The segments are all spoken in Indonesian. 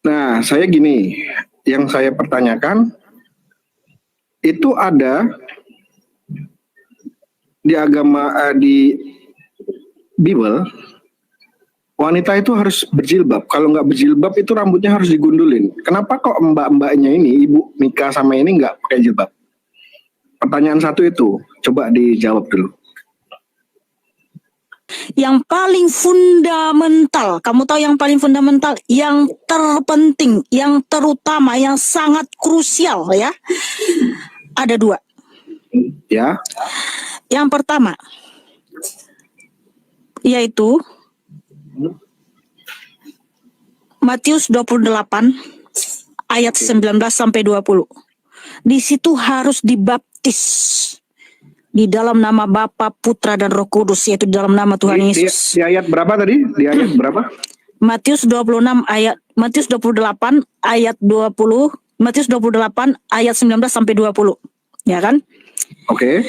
Nah, saya gini, yang saya pertanyakan itu ada di agama di Bible, wanita itu harus berjilbab. Kalau nggak berjilbab itu rambutnya harus digundulin. Kenapa kok mbak-mbaknya ini, Ibu Mika sama ini nggak pakai jilbab? Pertanyaan satu itu, coba dijawab dulu. Yang paling fundamental, kamu tahu yang paling fundamental, yang terpenting, yang terutama, yang sangat krusial ya. Ada dua. Ya. Yang pertama yaitu Matius 28 ayat 19 sampai 20. Di situ harus dibaptis di dalam nama Bapa, Putra dan Roh Kudus, yaitu di dalam nama Tuhan Yesus. Di ayat berapa tadi? Di ayat berapa? Matius 28 ayat 20, Matius 28 ayat 19 sampai 20. Ya kan? Oke.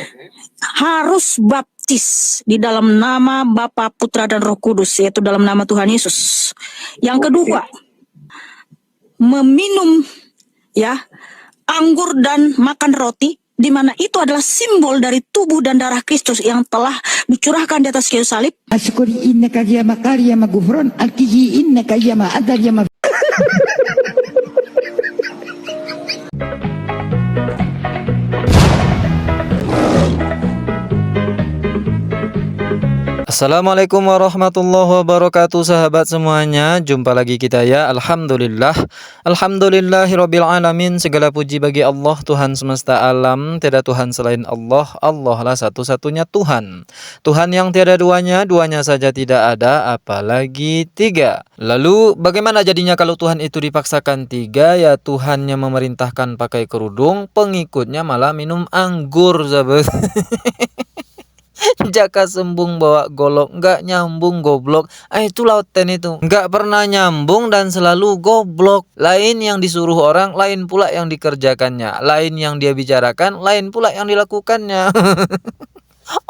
Harus baptis di dalam nama Bapa, Putra dan Roh Kudus, yaitu dalam nama Tuhan Yesus. Yang kedua, meminum ya anggur dan makan roti, di mana itu adalah simbol dari tubuh dan darah Kristus yang telah dicurahkan di atas kayu salib. Asyukuri innaka ya makari ya magufron alkihi innaka ya ma'adar ya mag. Assalamualaikum warahmatullahi wabarakatuh, sahabat semuanya. Jumpa lagi kita ya. Alhamdulillahirabbil alamin. Segala puji bagi Allah, Tuhan semesta alam. Tiada Tuhan selain Allah. Allah lah satu-satunya Tuhan. Tuhan yang tiada duanya, duanya saja tidak ada, apalagi tiga. Lalu bagaimana jadinya kalau Tuhan itu dipaksakan tiga? Ya Tuhannya memerintahkan pakai kerudung, pengikutnya malah minum anggur, sahabat. Jaka sembung bawa golok, nggak nyambung goblok. Itu lauten itu nggak pernah nyambung dan selalu goblok. Lain yang disuruh orang, lain pula yang dikerjakannya. Lain yang dia bicarakan, lain pula yang dilakukannya.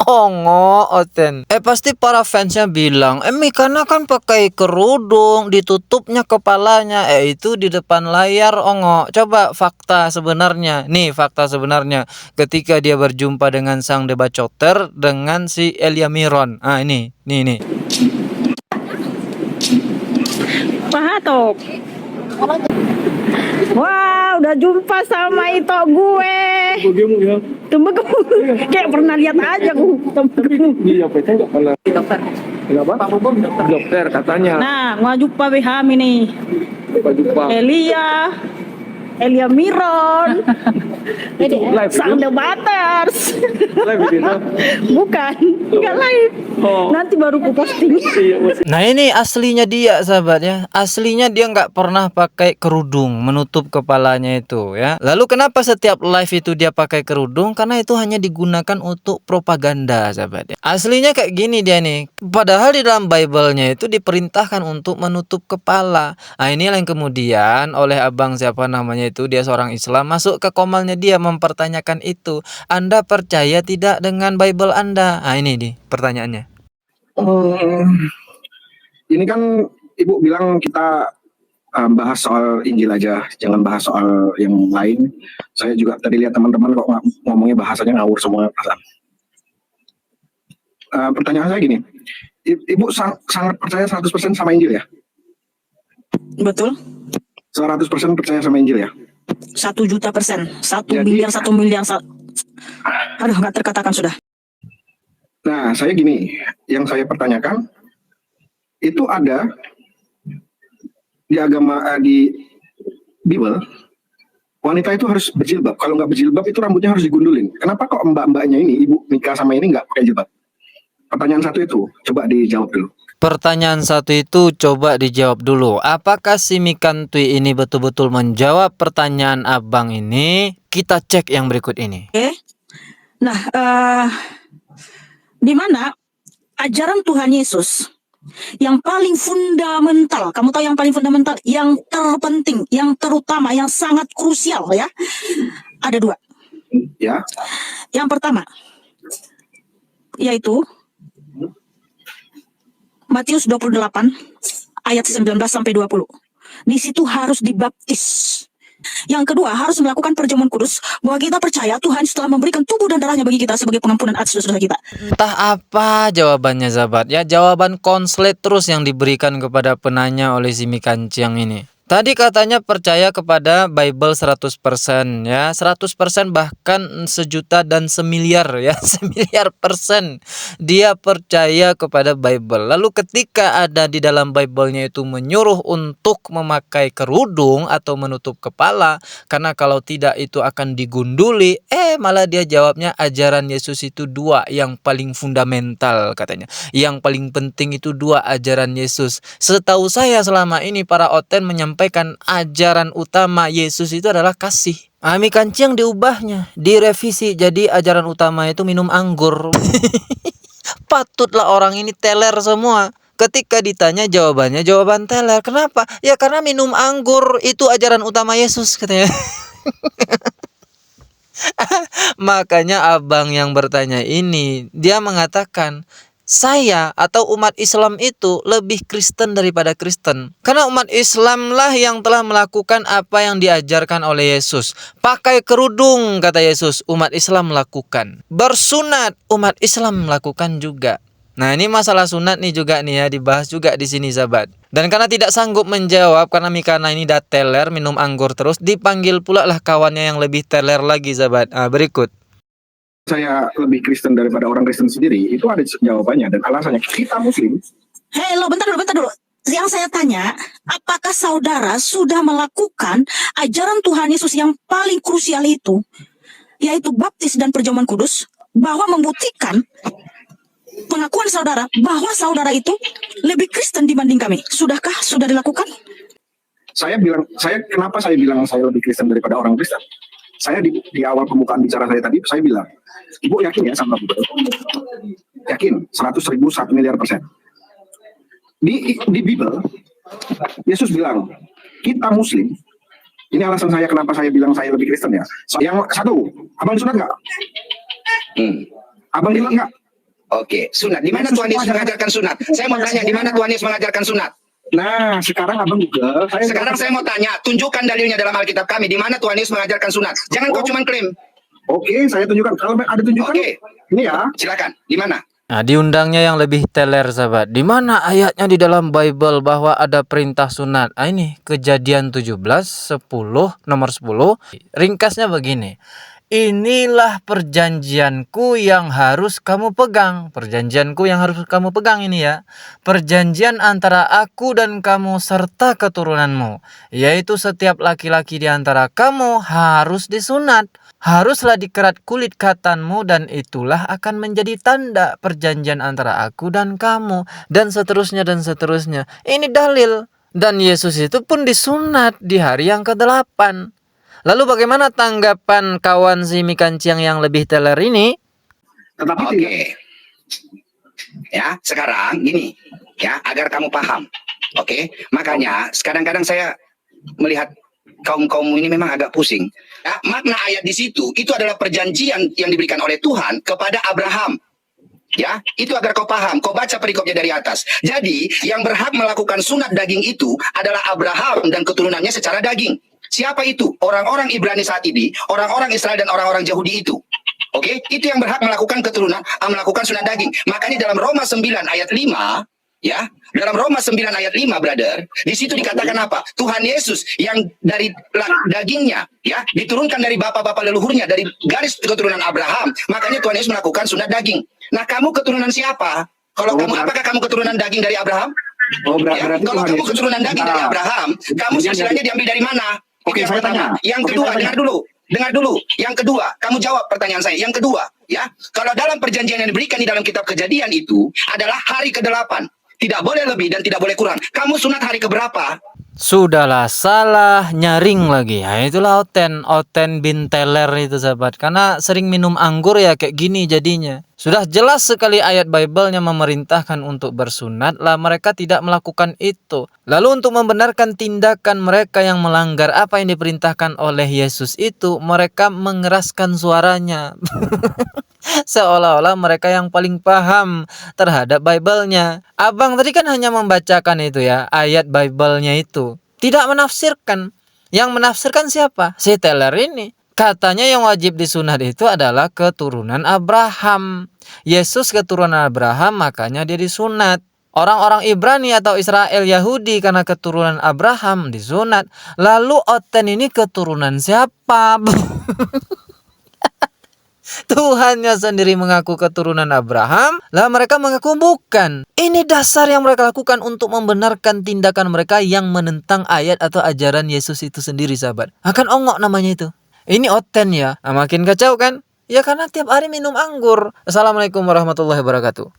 Ongo oten. Pasti para fansnya bilang, Mikana kan pakai kerudung, ditutupnya kepalanya. Itu di depan layar, ongo. Coba fakta sebenarnya. Nih fakta sebenarnya. Ketika dia berjumpa dengan sang debacoter, dengan si Elia Miron. Ini. Pahatok. Wah, udah jumpa sama itu gue. Tembegemu. Kayak pernah lihat aja gue. Iya, itu nggak pernah. Dokter. Kenapa? Pak Bobom dokter katanya. Nah, ngajumpa BHM ini. Elia Miron. Sang debaters. Bukan, enggak live. Nanti baru ku posting. Nah ini aslinya dia, sahabat ya. Aslinya dia nggak pernah pakai kerudung menutup kepalanya itu ya. Lalu kenapa setiap live itu dia pakai kerudung? Karena itu hanya digunakan untuk propaganda, sahabat ya. Aslinya kayak gini dia nih. Padahal di dalam Bible-nya itu diperintahkan untuk menutup kepala. Ini yang kemudian oleh abang siapa namanya itu, dia seorang Islam, masuk ke komalnya dia mempertanyakan itu. Anda percaya tidak dengan Bible Anda? Ini nih pertanyaannya. Ini kan Ibu bilang kita bahas soal Injil aja, jangan bahas soal yang lain. Saya juga tadi lihat teman-teman kok ngomongnya bahasanya ngawur semua perasaan. Pertanyaan saya gini, Ibu sangat percaya 100% sama Injil ya? Betul. 100% percaya sama Injil ya? 1.000.000%. 1 miliar. Aduh, nggak terkatakan sudah. Nah, saya gini, yang saya pertanyakan itu ada di agama di Bible, wanita itu harus berjilbab. Kalau nggak berjilbab itu rambutnya harus digundulin. Kenapa kok mbak-mbaknya ini, Ibu Mika sama ini nggak pakai jilbab? Pertanyaan satu itu, coba dijawab dulu. Pertanyaan satu itu coba dijawab dulu. Apakah si Mikantui ini betul-betul menjawab pertanyaan abang ini? Kita cek yang berikut ini. Nah, di mana ajaran Tuhan Yesus yang paling fundamental, kamu tahu yang paling fundamental, yang terpenting, yang terutama, yang sangat krusial ya. Ada dua. Ya. Yang pertama yaitu Matius 28 ayat 19 sampai 20. Di situ harus dibaptis. Yang kedua, harus melakukan perjamuan kudus, bahwa kita percaya Tuhan telah memberikan tubuh dan darahnya bagi kita sebagai pengampunan atas dosa kita. Entah apa jawabannya sahabat ya, jawaban konslet terus yang diberikan kepada penanya oleh si Mikanciang ini. Tadi katanya percaya kepada Bible 100% ya, 100% bahkan sejuta dan semiliar ya, semiliar persen dia percaya kepada Bible. Lalu ketika ada di dalam Bible-nya itu menyuruh untuk memakai kerudung atau menutup kepala, karena kalau tidak itu akan digunduli, malah dia jawabnya ajaran Yesus itu dua yang paling fundamental katanya. Yang paling penting itu dua ajaran Yesus. Setahu saya selama ini para oten menyampaikan ajaran utama Yesus itu adalah kasih. Mikanciang diubahnya, direvisi jadi ajaran utama itu minum anggur. Patutlah orang ini teler semua. Ketika ditanya jawabannya jawaban teler. Kenapa? Ya karena minum anggur itu ajaran utama Yesus katanya. Makanya abang yang bertanya ini, dia mengatakan, saya atau umat Islam itu lebih Kristen daripada Kristen. Karena umat Islam lah yang telah melakukan apa yang diajarkan oleh Yesus. Pakai kerudung kata Yesus, umat Islam melakukan. Bersunat, umat Islam melakukan juga. Nah ini masalah sunat nih juga nih ya, dibahas juga di sini sahabat. Dan karena tidak sanggup menjawab, karena Mikana ini dah teler minum anggur terus, dipanggil pula lah kawannya yang lebih teler lagi sahabat. Berikut. Saya lebih Kristen daripada orang Kristen sendiri, itu ada jawabannya dan alasannya. Kita Muslim. Hei lo, bentar dulu. Yang saya tanya, apakah saudara sudah melakukan ajaran Tuhan Yesus yang paling krusial itu, yaitu baptis dan perjamuan kudus, bahwa membuktikan pengakuan saudara bahwa saudara itu lebih Kristen dibanding kami? Sudahkah? Sudah dilakukan? Kenapa saya bilang saya lebih Kristen daripada orang Kristen? Saya di awal pembukaan bicara saya tadi, saya bilang, Ibu yakin ya sama Ibu? Yakin, 100.000, 1 miliar %. Di Bible, Yesus bilang, kita Muslim, ini alasan saya kenapa saya bilang saya lebih Kristen ya. Yang satu, abang sunat nggak? Abang bilang nggak? Oke, sunat. Di mana Tuhan Yesus mengajarkan sunat? Saya mau tanya, di mana Tuhan Yesus mengajarkan sunat? Nah, sekarang abang juga. Sekarang saya mau tanya, tunjukkan dalilnya dalam Alkitab kami. Di mana Tuhan Yesus mengajarkan sunat? Jangan kau cuma klaim. Oke, saya tunjukkan. Kalau ada tunjukkan, Oke. Ini ya. Silakan. Di mana? Nah, diundangnya yang lebih teler sahabat. Di mana ayatnya di dalam Bible bahwa ada perintah sunat? Ini Kejadian 17 10 nomor 10. Ringkasnya begini. Inilah perjanjianku yang harus kamu pegang. Perjanjianku yang harus kamu pegang ini ya. Perjanjian antara aku dan kamu serta keturunanmu. Yaitu setiap laki-laki di antara kamu harus disunat. Haruslah dikerat kulit katanmu dan itulah akan menjadi tanda perjanjian antara aku dan kamu. Dan seterusnya dan seterusnya. Ini dalil. Dan Yesus itu pun disunat di hari yang ke-8. Lalu bagaimana tanggapan kawan si Mikanciang yang lebih teler ini? Tetapi Oke. Ya, sekarang gini. Ya, agar kamu paham. Oke. Makanya, kadang-kadang saya melihat kaum ini memang agak pusing. Ya, makna ayat di situ, itu adalah perjanjian yang diberikan oleh Tuhan kepada Abraham. Ya, itu agar kau paham. Kau baca perikopnya dari atas. Jadi, yang berhak melakukan sunat daging itu adalah Abraham dan keturunannya secara daging. Siapa itu? Orang-orang Ibrani saat ini, orang-orang Israel dan orang-orang Yahudi itu. Oke, itu yang berhak melakukan melakukan sunat daging. Makanya dalam Roma 9 ayat 5, ya, dalam Roma 9 ayat 5, brother, di situ dikatakan apa? Tuhan Yesus yang dari dagingnya, ya, diturunkan dari bapak-bapak leluhurnya, dari garis keturunan Abraham. Makanya Tuhan Yesus melakukan sunat daging. Nah, kamu keturunan siapa? Kalau apakah kamu keturunan daging dari Abraham? Ya, kalau kamu keturunan daging dari Abraham, kamu silsilahnya diambil dari mana? Oke, saya tanya. Yang kedua, dengar dulu. Yang kedua, kamu jawab pertanyaan saya. Yang kedua, ya, kalau dalam perjanjian yang diberikan di dalam kitab Kejadian itu adalah hari ke-8. Tidak boleh lebih dan tidak boleh kurang. Kamu sunat hari keberapa? Sudahlah, salah nyaring lagi. Nah, itulah Oten bin Teler itu sahabat. Karena sering minum anggur ya kayak gini jadinya. Sudah jelas sekali ayat Bible-nya memerintahkan untuk bersunat, lah mereka tidak melakukan itu. Lalu untuk membenarkan tindakan mereka yang melanggar apa yang diperintahkan oleh Yesus itu, mereka mengeraskan suaranya. Seolah-olah mereka yang paling paham terhadap Bible-nya. Abang tadi kan hanya membacakan itu ya, ayat Bible-nya itu. Tidak menafsirkan. Yang menafsirkan siapa? Si teller ini. Katanya yang wajib disunat itu adalah keturunan Abraham. Yesus keturunan Abraham, makanya dia disunat. Orang-orang Ibrani atau Israel Yahudi karena keturunan Abraham disunat. Lalu Oten ini keturunan siapa? Tuhannya sendiri mengaku keturunan Abraham, lah mereka mengaku bukan. Ini dasar yang mereka lakukan untuk membenarkan tindakan mereka yang menentang ayat atau ajaran Yesus itu sendiri, sahabat. Akan ongok namanya itu. Ini Oten ya. Nah, makin kacau kan? Ya karena tiap hari minum anggur. Assalamualaikum warahmatullahi wabarakatuh.